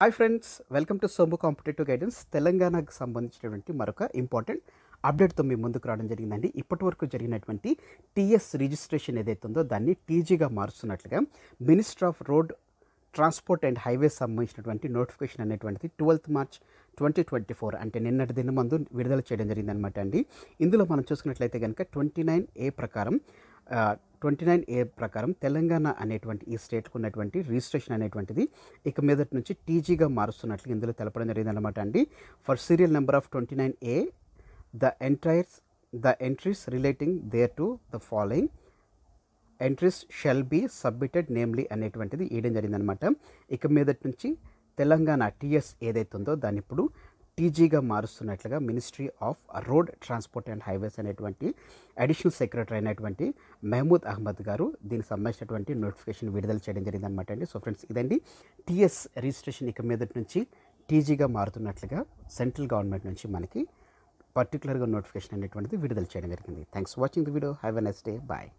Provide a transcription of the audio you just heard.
Hi friends, welcome to Somu competitive guidance. తెలంగాణకు సంబంధించినటువంటి మరొక ఇంపార్టెంట్ అప్డేట్తో మీ ముందుకు రావడం జరిగిందండి. ఇప్పటివరకు జరిగినటువంటి టీఎస్ రిజిస్ట్రేషన్ ఏదైతే ఉందో దాన్ని టీజీగా మారుస్తున్నట్లుగా minister of road transport and highways సంబంధించినటువంటి నోటిఫికేషన్ అనేటువంటిది 12th March 2024 అంటే నిన్నటి దిన ముందు విడుదల చేయడం జరిగిందనమాట అండి. ఇందులో మనం చూసుకున్నట్లయితే కనుక 29A ప్రకారం తెలంగాణ అనేటువంటి ఈ స్టేట్కు ఉన్నటువంటి రిజిస్ట్రేషన్ అనేటువంటిది ఇక మీదటి నుంచి టీజీగా మారుస్తున్నట్లు ఇందులో తెలపడం జరిగిందనమాట అండి. For serial number of 29A the entries relating thereto the following entries shall be submitted namely అనేటువంటిది ఇవ్వడం జరిగిందనమాట. ఇక మీదటి నుంచి తెలంగాణ టీఎస్ ఏదైతే ఉందో దాన్ని ఇప్పుడు టీజీగా మారుస్తున్నట్లుగా ministry of road transport and highways అనేటువంటి అడిషనల్ సెక్రటరీ అయినటువంటి మహమూద్ అహ్మద్ గారు దీనికి సంబంధించినటువంటి నోటిఫికేషన్ విడుదల చేయడం జరిగిందనమాట అండి. సో ఫ్రెండ్స్, ఇదండి టీఎస్ రిజిస్ట్రేషన్ ఇక మీదటి నుంచి టీజీగా మారుతున్నట్లుగా సెంట్రల్ గవర్నమెంట్ నుంచి మనకి పర్టికులర్గా నోటిఫికేషన్ అనేటువంటిది విడుదల చేయడం జరిగింది. Thanks for watching the video. Have a nice day. Bye.